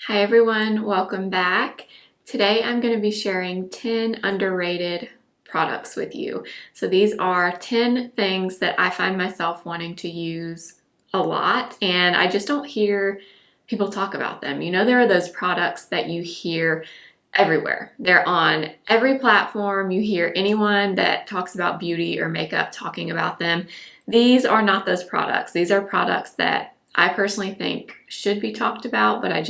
Hi everyone, welcome back. Today I'm going to be sharing 10 underrated products with you. So these are 10 things that I find myself wanting to use a lot and I just don't hear people talk about them. You know, there are those products that you hear everywhere. They're on every platform. You hear anyone that talks about beauty or makeup talking about them. These are not those products. These are products that I personally think should be talked about, but I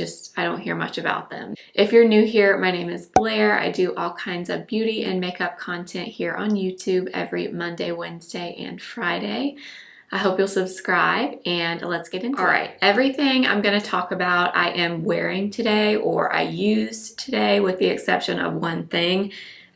don't hear much about them. If you're new here, my name is Blair. I do all kinds of beauty and makeup content here on YouTube every Monday, Wednesday, and Friday. I hope you'll subscribe and let's get into it. All right, everything I'm going to talk about I am wearing today or I used today with the exception of one thing.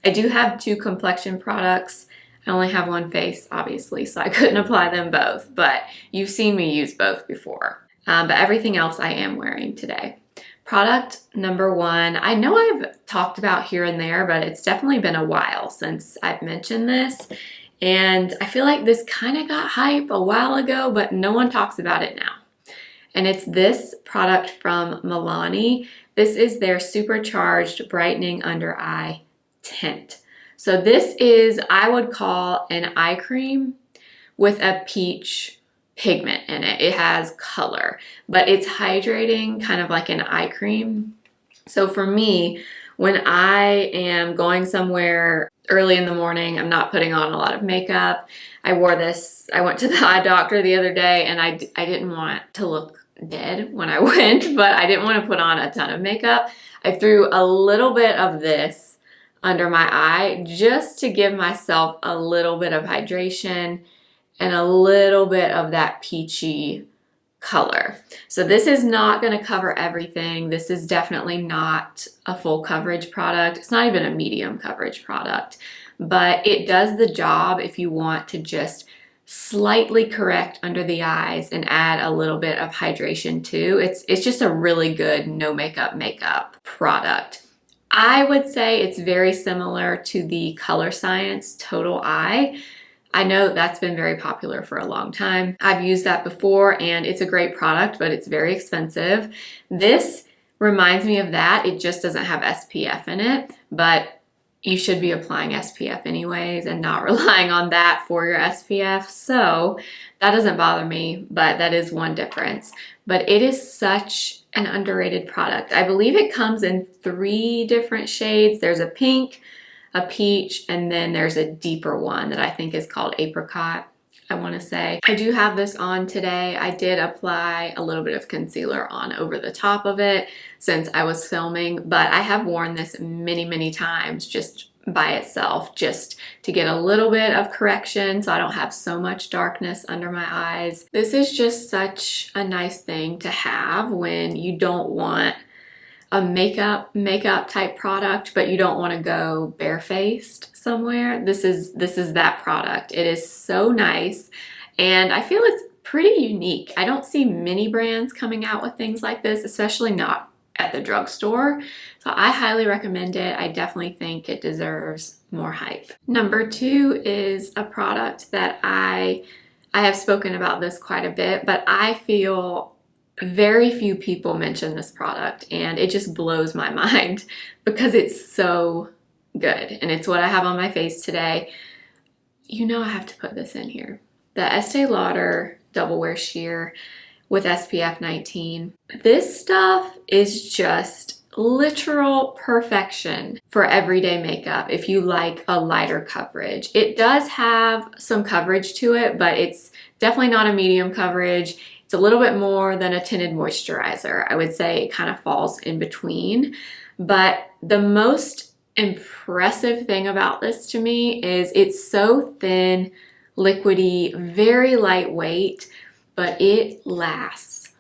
I do have two complexion products. I only have one face, obviously, so I couldn't apply them both, but you've seen me use both before. But everything else I am wearing today. Product number one, I know I've talked about here and there, but it's definitely been a while since I've mentioned this. And I feel like this kind of got hype a while ago, but no one talks about it now. And it's this product from Milani. This is their Supercharged Brightening Under Eye Tint. So this is, I would call an eye cream with a peach pigment in it. It has color, but it's hydrating, kind of like an eye cream. So for me, when I am going somewhere early in the morning, I'm not putting on a lot of makeup. I wore this, I went to the eye doctor the other day and I didn't want to look dead when I went, but I didn't want to put on a ton of makeup. I threw a little bit of this under my eye just to give myself a little bit of hydration and a little bit of that peachy color. So this is not going to cover everything. This is definitely not a full coverage product. It's not even a medium coverage product, but it does the job if you want to just slightly correct under the eyes and add a little bit of hydration too. It's just a really good no makeup product. I would say it's very similar to the Color Science Total Eye. I know that's been very popular for a long time. I've used that before and it's a great product, but it's very expensive. This reminds me of that. It just doesn't have SPF in it, but you should be applying SPF anyways and not relying on that for your SPF. So that doesn't bother me, but that is one difference. But it is such an underrated product. I believe it comes in 3 different shades. There's a pink, a peach, and then there's a deeper one that I think is called apricot, I want to say. I do have this on today. I did apply a little bit of concealer on over the top of it since I was filming, but I have worn this many times just by itself, just to get a little bit of correction so I don't have so much darkness under my eyes. This is just such a nice thing to have when you don't want a makeup type product, but you don't want to go barefaced somewhere. This is that product. It is so nice and I feel it's pretty unique. I don't see many brands coming out with things like this, especially not at the drugstore. So I highly recommend it. I definitely think it deserves more hype. Number 2 is a product that I have spoken about this quite a bit, but I feel very few people mention this product and it just blows my mind because it's so good and it's what I have on my face today. You know I have to put this in here. The Estee Lauder Double Wear Sheer with SPF 19. This stuff is just literal perfection for everyday makeup if you like a lighter coverage. It does have some coverage to it, but it's definitely not a medium coverage. It's a little bit more than a tinted moisturizer. I would say it kind of falls in between. But the most impressive thing about this to me is it's so thin, liquidy, very lightweight, but it lasts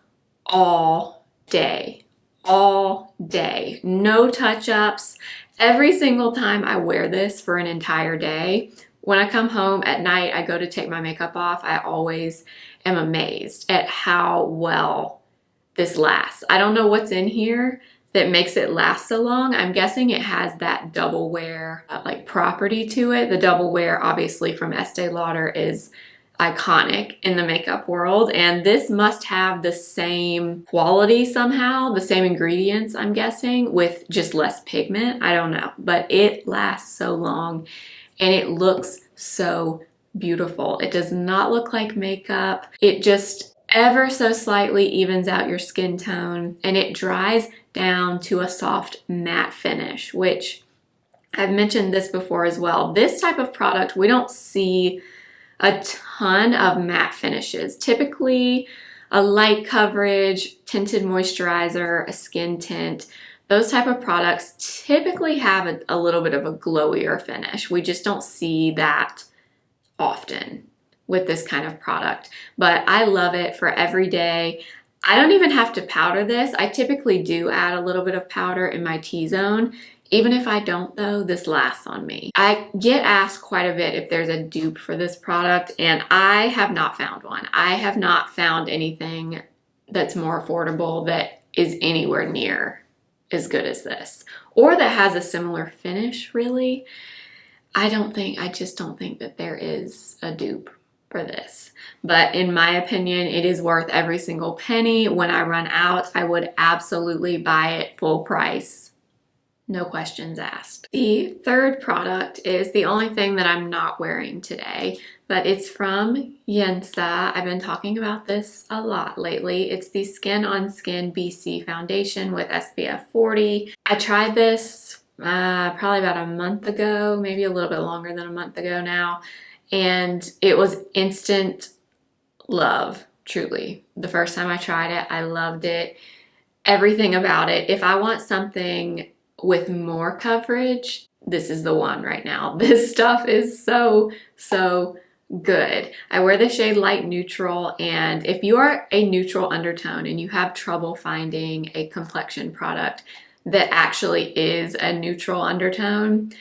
all day. All day. No touch-ups. Every single time I wear this for an entire day, when I come home at night, I go to take my makeup off, I always am amazed at how well this lasts. I don't know what's in here that makes it last so long. I'm guessing it has that double wear like property to it. The double wear obviously from Estee Lauder is iconic in the makeup world, and this must have the same quality somehow, the same ingredients, I'm guessing, with just less pigment. I don't know, but it lasts so long and it looks so beautiful. It does not look like makeup. It just ever so slightly evens out your skin tone, and it dries down to a soft matte finish, which I've mentioned this before as well. This type of product, we don't see a ton of matte finishes. Typically, a light coverage, tinted moisturizer, a skin tint, those type of products typically have a little bit of a glowier finish. We just don't see that often with this kind of product, but I love it for every day. I don't even have to powder this. I typically do add a little bit of powder in my T-zone. Even if I don't though, this lasts on me. I get asked quite a bit if there's a dupe for this product, and I have not found one. I have not found anything that's more affordable that is anywhere near as good as this, or that has a similar finish, really. I just don't think that there is a dupe for this. But in my opinion, it is worth every single penny. When I run out, I would absolutely buy it full price. No questions asked. The third product is the only thing that I'm not wearing today, but it's from Yensa. I've been talking about this a lot lately. It's the Skin on Skin BC Foundation with SPF 40. I tried this probably about a month ago, maybe a little bit longer than a month ago now, and it was instant love, truly. The first time I tried it, I loved it. Everything about it. If I want something with more coverage, this is the one right now. This stuff is so good. I wear the shade Light Neutral, and if you are a neutral undertone and you have trouble finding a complexion product that actually is a neutral undertone,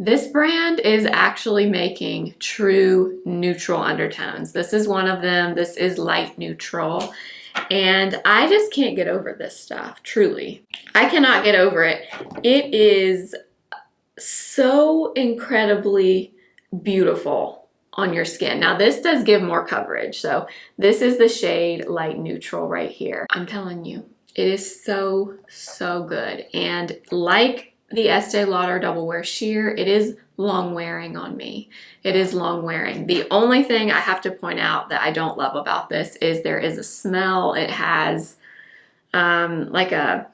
this brand is actually making true neutral undertones. This is one of them. This is Light Neutral. And I just can't get over this stuff, truly. I cannot get over it. It is so incredibly beautiful on your skin. Now this does give more coverage. So this is the shade Light Neutral right here. I'm telling you, it is so good. And like the Estee Lauder Double Wear Sheer, it is long wearing on me. It is long wearing. The only thing I have to point out that I don't love about this is there is a smell. It has like a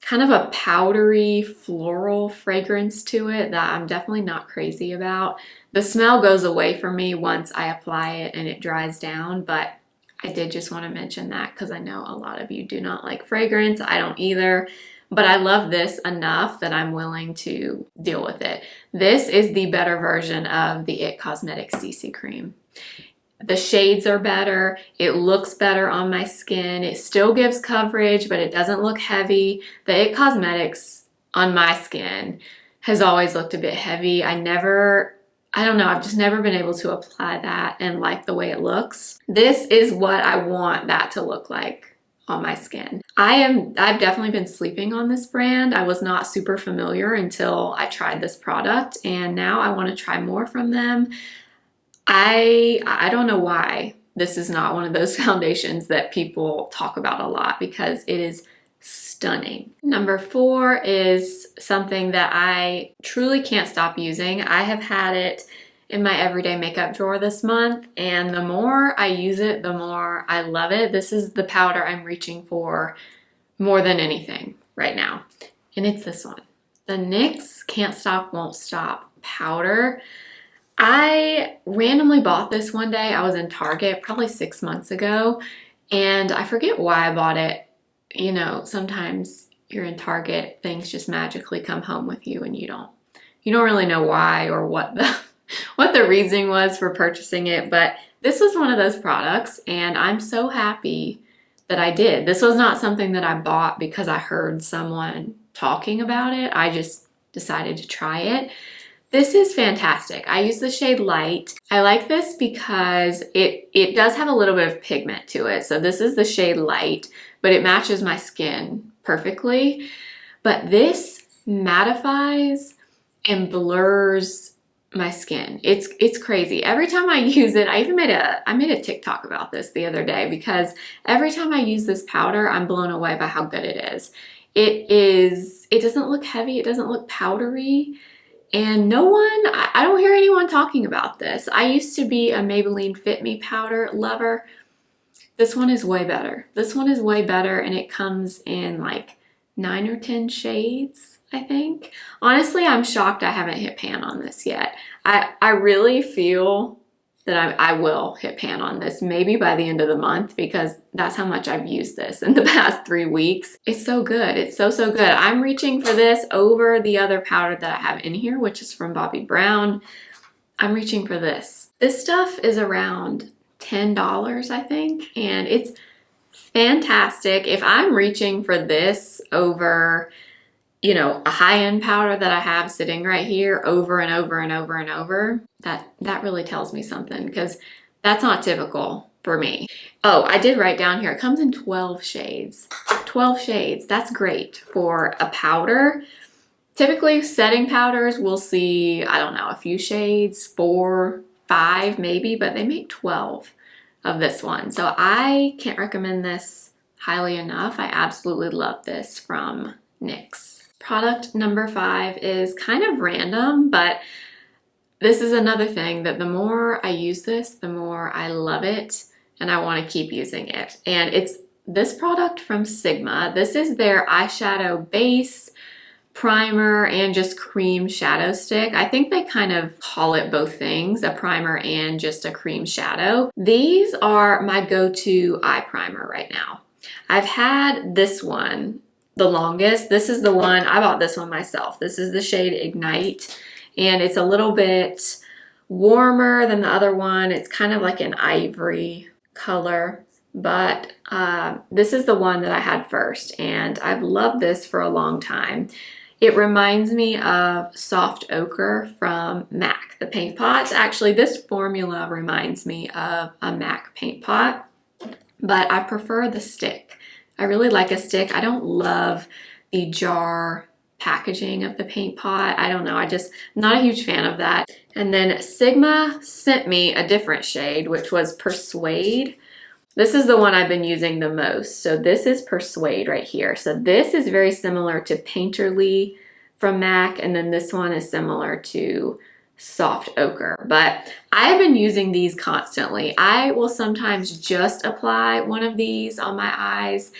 kind of a powdery floral fragrance to it that I'm definitely not crazy about. The smell goes away from me once I apply it and it dries down, but I did just want to mention that because I know a lot of you do not like fragrance. I don't either. But I love this enough that I'm willing to deal with it. This is the better version of the IT Cosmetics CC Cream. The shades are better. It looks better on my skin. It still gives coverage, but it doesn't look heavy. The IT Cosmetics on my skin has always looked a bit heavy. I don't know, I've just never been able to apply that and like the way it looks. This is what I want that to look like on my skin. I've definitely been sleeping on this brand. I was not super familiar until I tried this product, and now I want to try more from them. I don't know why this is not one of those foundations that people talk about a lot, because it is stunning. Number 4 is something that I truly can't stop using. I have had it in my everyday makeup drawer this month, and the more I use it, the more I love it. This is the powder I'm reaching for more than anything right now, and it's this one. The NYX Can't Stop Won't Stop powder. I randomly bought this one day. I was in Target probably 6 months ago, and I forget why I bought it. You know, sometimes you're in Target, things just magically come home with you, and you don't really know why or what the reasoning was for purchasing it. But this was one of those products, and I'm so happy that I did. This was not something that I bought because I heard someone talking about it. I just decided to try it. This is fantastic. I use the shade Light. I like this because it does have a little bit of pigment to it. So this is the shade Light, but it matches my skin perfectly. But this mattifies and blurs my skin. It's crazy. Every time I use it, I made a TikTok about this the other day because every time I use this powder, I'm blown away by how good it is. It doesn't look heavy, it doesn't look powdery, and I don't hear anyone talking about this. I used to be a Maybelline Fit Me powder lover. This one is way better. This one is way better, and it comes in like 9 or 10 shades, I think. Honestly, I'm shocked I haven't hit pan on this yet. I really feel that I will hit pan on this maybe by the end of the month because that's how much I've used this in the past 3 weeks. It's so good. It's so, so good. I'm reaching for this over the other powder that I have in here, which is from Bobbi Brown. I'm reaching for this. This stuff is around $10, I think, and it's fantastic. If I'm reaching for this over, you know, a high-end powder that I have sitting right here over and over and over and over, that really tells me something because that's not typical for me. Oh, I did write down here, it comes in 12 shades. 12 shades, that's great for a powder. Typically setting powders we'll see, I don't know, a few shades, 4, 5 maybe, but they make 12 of this one. So I can't recommend this highly enough. I absolutely love this from NYX. Product number 5 is kind of random, but this is another thing that the more I use this, the more I love it and I want to keep using it. And it's this product from Sigma. This is their eyeshadow base, primer, and just cream shadow stick. I think they kind of call it both things, a primer and just a cream shadow. These are my go-to eye primer right now. I've had this one the longest. This is the one, I bought this one myself. This is the shade Ignite, and it's a little bit warmer than the other one. It's kind of like an ivory color, but this is the one that I had first, and I've loved this for a long time. It reminds me of Soft Ochre from MAC, the paint pots. Actually, this formula reminds me of a MAC paint pot, but I prefer the stick. I really like a stick. I don't love the jar packaging of the paint pot. I don't know, I'm not a huge fan of that. And then Sigma sent me a different shade, which was Persuade. This is the one I've been using the most. So this is Persuade right here. So this is very similar to Painterly from MAC, and then this one is similar to Soft Ochre. But I have been using these constantly. I will sometimes just apply one of these on my eyes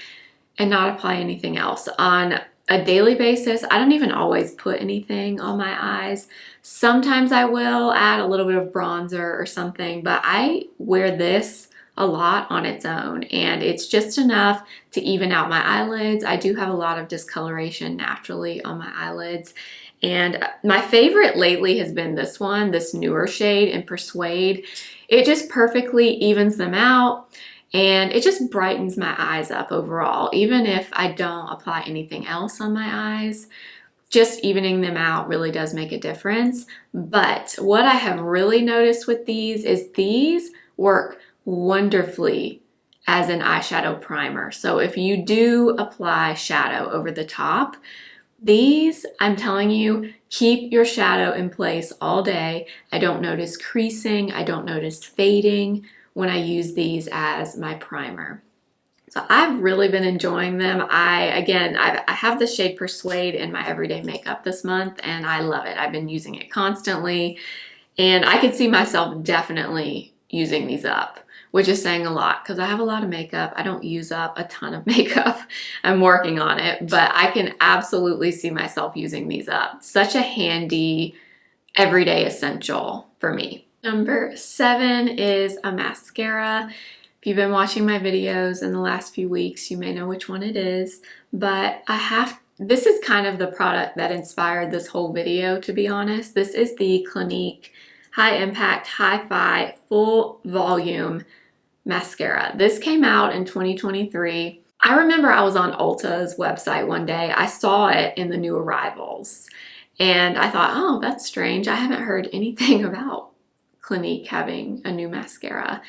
and not apply anything else. On a daily basis, I don't even always put anything on my eyes. Sometimes I will add a little bit of bronzer or something, but I wear this a lot on its own, and it's just enough to even out my eyelids. I do have a lot of discoloration naturally on my eyelids, and my favorite lately has been this one, this newer shade in Persuade. It just perfectly evens them out, and it just brightens my eyes up overall. Even if I don't apply anything else on my eyes, just evening them out really does make a difference. But what I have really noticed with these is these work wonderfully as an eyeshadow primer. So if you do apply shadow over the top, these, I'm telling you, keep your shadow in place all day. I don't notice creasing, I don't notice fading when I use these as my primer. So I've really been enjoying them. I have the shade Persuade in my everyday makeup this month, and I love it. I've been using it constantly, and I could see myself definitely using these up, which is saying a lot because I have a lot of makeup. I don't use up a ton of makeup. I'm working on it, but I can absolutely see myself using these up. Such a handy everyday essential for me. Number 7 is a mascara. If you've been watching my videos in the last few weeks, you may know which one it is, but this is kind of the product that inspired this whole video, to be honest. This is the Clinique High Impact Hi-Fi Full Volume Mascara. This came out in 2023. I remember I was on Ulta's website one day. I saw it in the new arrivals, and I thought, oh, that's strange. I haven't heard anything about Clinique having a new mascara.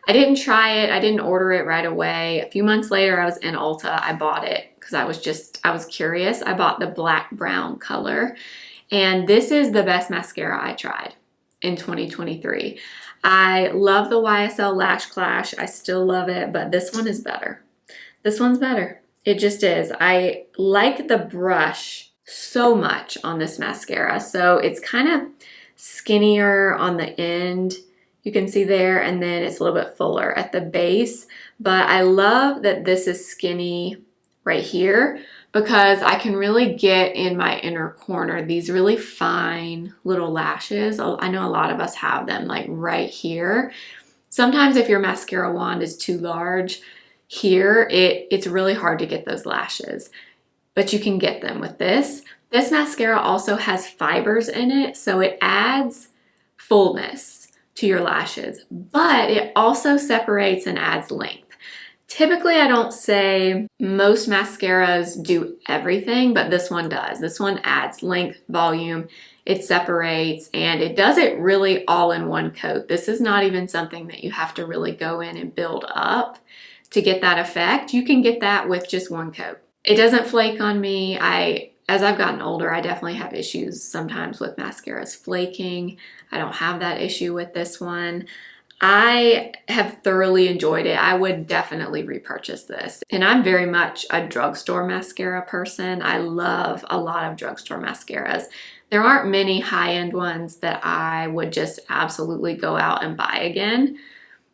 I didn't try it. I didn't order it right away. A few months later, I was in Ulta. I bought it because I was curious. I bought the black brown color, and this is the best mascara I tried. in 2023. I love the YSL Lash Clash. I still love it, but this one is better. This one's better. It just is. I like the brush so much on this mascara. So it's kind of skinnier on the end. You can see there, and then it's a little bit fuller at the base. But I love that this is skinny right here because I can really get in my inner corner these really fine little lashes. I know a lot of us have them like right here. Sometimes if your mascara wand is too large here, it's really hard to get those lashes, but you can get them with this. This mascara also has fibers in it, so it adds fullness to your lashes, but it also separates and adds length. Typically, I don't say most mascaras do everything, but this one does. This one adds length, volume, it separates, and it does it really all in one coat. This is not even something that you have to really go in and build up to get that effect. You can get that with just one coat. It doesn't flake on me. As I've gotten older, I definitely have issues sometimes with mascaras flaking. I don't have that issue with this one. I have thoroughly enjoyed it. I would definitely repurchase this. And I'm very much a drugstore mascara person. I love a lot of drugstore mascaras. There aren't many high-end ones that I would just absolutely go out and buy again,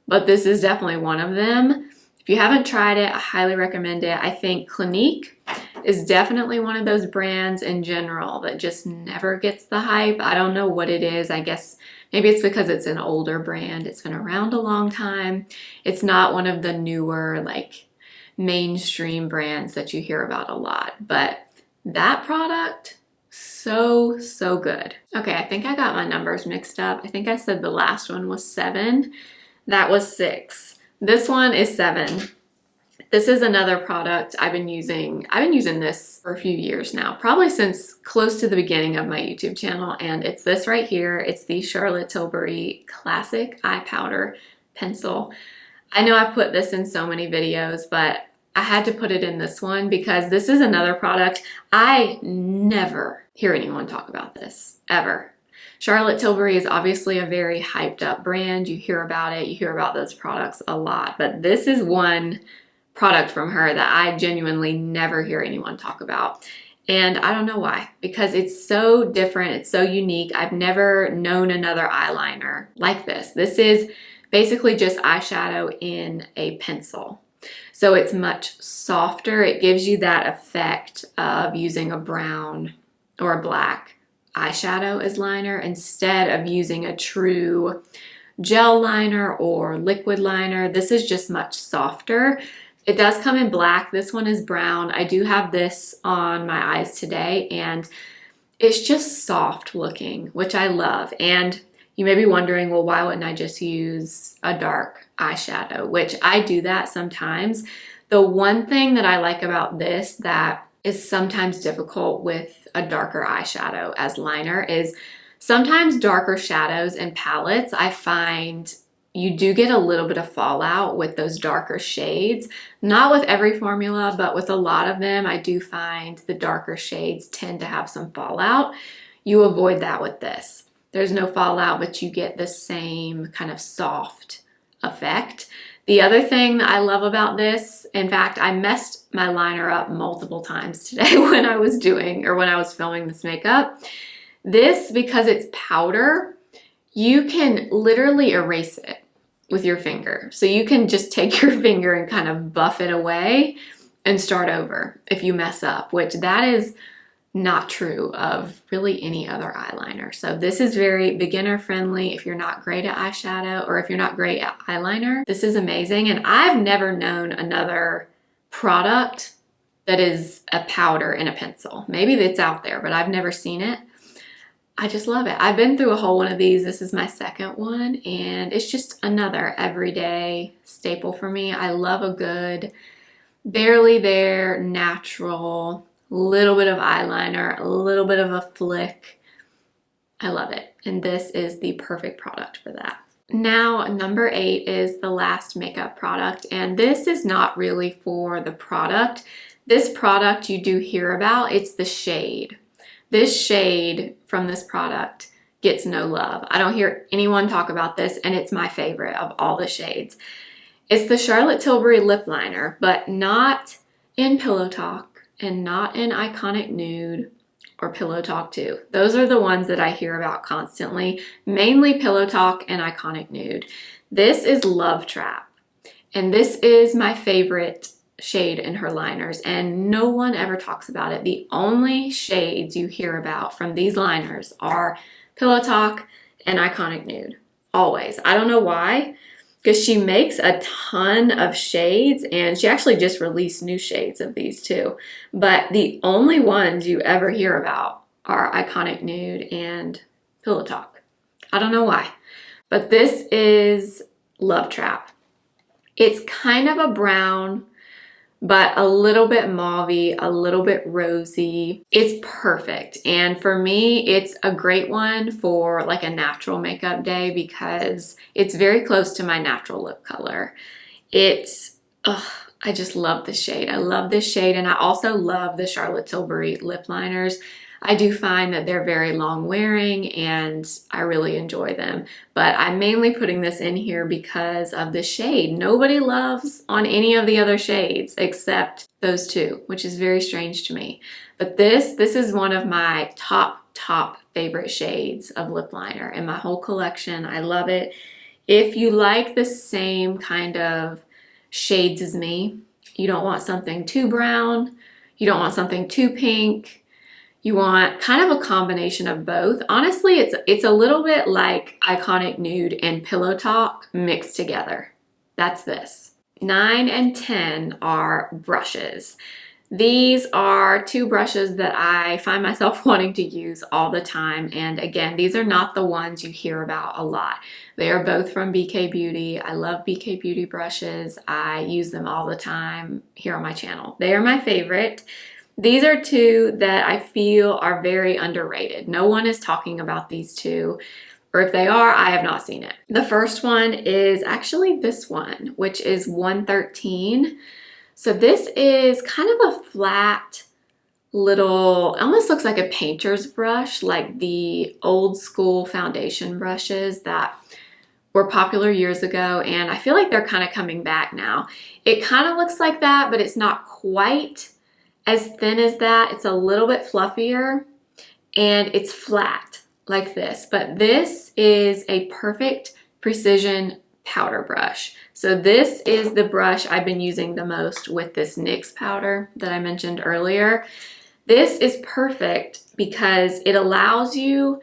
but this is definitely one of them. If you haven't tried it, I highly recommend it. I think Clinique is definitely one of those brands in general that just never gets the hype. I don't know what it is. I guess maybe it's because it's an older brand. It's been around a long time. It's not one of the newer, like, mainstream brands that you hear about a lot. But that product, so good. Okay, I think I got my numbers mixed up. I think I said the last one was 7. That was 6. This one is 7. This is another product I've been using. I've been using this for a few years now, probably since close to the beginning of my YouTube channel, and it's this right here. It's the Charlotte Tilbury Classic Eye Powder Pencil. I know I put this in so many videos, but I had to put it in this one because this is another product. I never hear anyone talk about this, ever. Charlotte Tilbury is obviously a very hyped up brand. You hear about it, you hear about those products a lot, but this is one product from her that I genuinely never hear anyone talk about. And I don't know why, because it's so different, it's so unique. I've never known another eyeliner like this. This is basically just eyeshadow in a pencil. So it's much softer. It gives you that effect of using a brown or a black eyeshadow as liner instead of using a true gel liner or liquid liner. This is just much softer. It does come in black. This one is brown. I do have this on my eyes today, and it's just soft looking, which I love. And you may be wondering, well, why wouldn't I just use a dark eyeshadow? Which I do that sometimes. The one thing that I like about this that is sometimes difficult with a darker eyeshadow as liner is sometimes darker shadows and palettes, I find you do get a little bit of fallout with those darker shades. Not with every formula, but with a lot of them, I do find the darker shades tend to have some fallout. You avoid that with this. There's no fallout, but you get the same kind of soft effect. The other thing that I love about this, in fact, I messed my liner up multiple times today when I was filming this makeup. This, because it's powder, you can literally erase it with your finger. So you can just take your finger and kind of buff it away and start over if you mess up, which that is not true of really any other eyeliner. So this is very beginner friendly. If you're not great at eyeshadow or if you're not great at eyeliner, this is amazing. And I've never known another product that is a powder in a pencil. Maybe it's out there, but I've never seen it. I just love it. I've been through a whole one of these. This is my second one, and it's just another everyday staple for me. I love a good, barely there, natural, little bit of eyeliner, a little bit of a flick. I love it, and this is the perfect product for that. Now, number 8 is the last makeup product, and this is not really for the product. This product you do hear about, it's the shade. This shade from this product gets no love. I don't hear anyone talk about this, and it's my favorite of all the shades. It's the Charlotte Tilbury Lip Liner, but not in Pillow Talk and not in Iconic Nude or Pillow Talk 2. Those are the ones that I hear about constantly, mainly Pillow Talk and Iconic Nude. This is Love Trap, and this is my favorite shade in her liners, and no one ever talks about it. The only shades you hear about from these liners are Pillow Talk and Iconic Nude, always. I don't know why, because she makes a ton of shades, and she actually just released new shades of these too. But the only ones you ever hear about are Iconic Nude and Pillow Talk. I don't know why. But this is Love Trap. It's kind of a brown, but a little bit mauvey, a little bit rosy. It's perfect. And for me, it's a great one for like a natural makeup day because it's very close to my natural lip color. I just love this shade. I love this shade, and I also love the Charlotte Tilbury lip liners. I do find that they're very long wearing and I really enjoy them, but I'm mainly putting this in here because of the shade. Nobody loves on any of the other shades except those two, which is very strange to me. But this is one of my top favorite shades of lip liner in my whole collection. I love it. If you like the same kind of shades as me, you don't want something too brown, you don't want something too pink, you want kind of a combination of both. Honestly, it's a little bit like Iconic Nude and Pillow Talk mixed together. That's this. 9 and 10 are brushes. These are two brushes that I find myself wanting to use all the time. And again, these are not the ones you hear about a lot. They are both from BK Beauty. I love BK Beauty brushes. I use them all the time here on my channel. They are my favorite. These are two that I feel are very underrated. No one is talking about these two, or if they are, I have not seen it. The first one is actually this one, which is 113. So this is kind of a flat little, almost looks like a painter's brush, like the old school foundation brushes that were popular years ago, and I feel like they're kind of coming back now. It kind of looks like that, but it's not quite as thin as that. It's a little bit fluffier and it's flat like this, but this is a perfect precision powder brush. So this is the brush I've been using the most with this NYX powder that I mentioned earlier. This is perfect because it allows you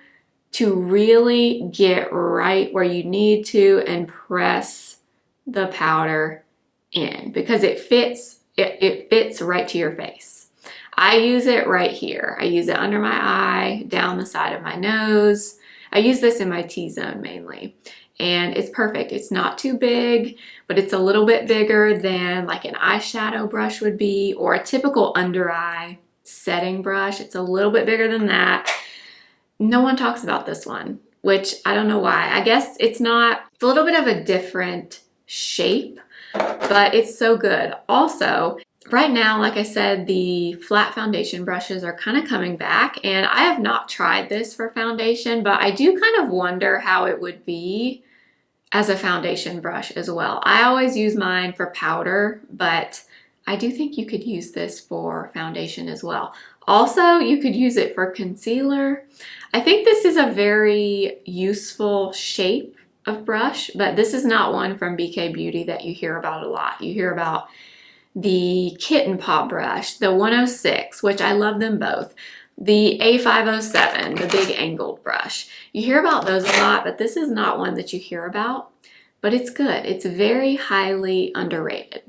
to really get right where you need to and press the powder in because it fits right to your face. I use it right here. I use it under my eye, down the side of my nose. I use this in my T-zone mainly, and it's perfect. It's not too big, but it's a little bit bigger than like an eyeshadow brush would be or a typical under eye setting brush. It's a little bit bigger than that. No one talks about this one, which I don't know why. I guess it's a little bit of a different shape, but it's so good. Also, right now, like I said, the flat foundation brushes are kind of coming back, and I have not tried this for foundation, but I do kind of wonder how it would be as a foundation brush as well. I always use mine for powder, but I do think you could use this for foundation as well. Also, you could use it for concealer. I think this is a very useful shape of brush, but this is not one from BK Beauty that you hear about a lot. You hear about the Kitten Paw brush, the 106, which I love them both, the A507, the big angled brush. You hear about those a lot, but this is not one that you hear about, but it's good. It's very highly underrated.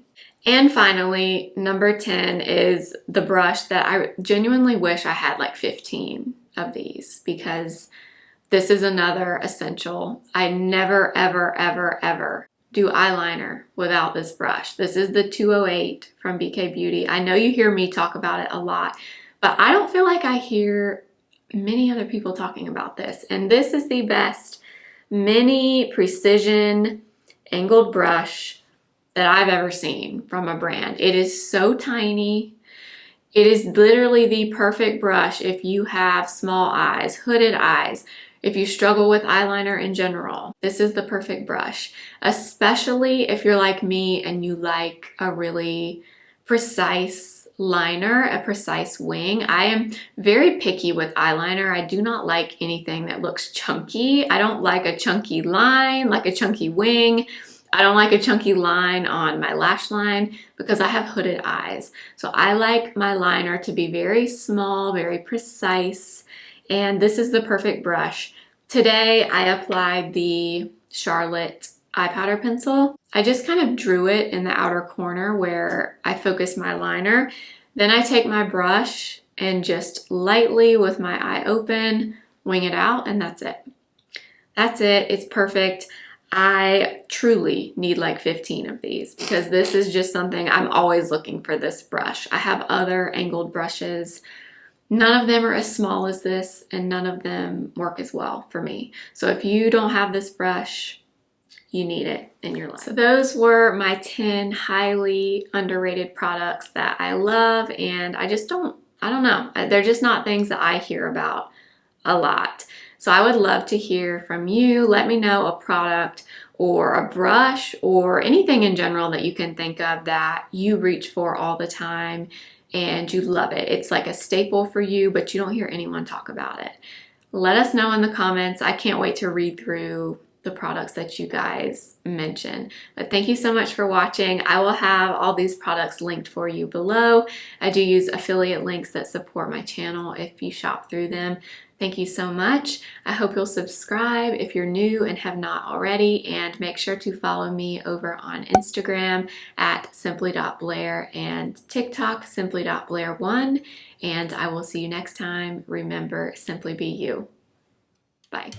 And finally, number 10 is the brush that I genuinely wish I had like 15 of these because this is another essential. I never, ever, ever, ever do eyeliner without this brush. This is the 208 from BK Beauty. I know you hear me talk about it a lot, but I don't feel like I hear many other people talking about this. And this is the best mini precision angled brush that I've ever seen from a brand. It is so tiny. It is literally the perfect brush if you have small eyes, hooded eyes. If you struggle with eyeliner in general, this is the perfect brush, especially if you're like me and you like a really precise liner, a precise wing. I am very picky with eyeliner. I do not like anything that looks chunky. I don't like a chunky line, like a chunky wing. I don't like a chunky line on my lash line because I have hooded eyes. So I like my liner to be very small, very precise, and this is the perfect brush. Today I applied the Charlotte eye powder pencil. I just kind of drew it in the outer corner where I focused my liner. Then I take my brush and just lightly with my eye open, wing it out, and that's it. That's it. It's perfect. I truly need like 15 of these because this is just something I'm always looking for, this brush. I have other angled brushes. None of them are as small as this and none of them work as well for me. So if you don't have this brush, you need it in your life. So those were my 10 highly underrated products that I love, and I don't know. They're just not things that I hear about a lot. So I would love to hear from you. Let me know a product or a brush or anything in general that you can think of that you reach for all the time and you love it. It's like a staple for you, but you don't hear anyone talk about it. Let us know in the comments. I can't wait to read through the products that you guys mention. But thank you so much for watching. I will have all these products linked for you below. I do use affiliate links that support my channel if you shop through them. Thank you so much. I hope you'll subscribe if you're new and have not already, and make sure to follow me over on Instagram at simply.blair and TikTok simply.blair1, and I will see you next time. Remember, simply be you. Bye.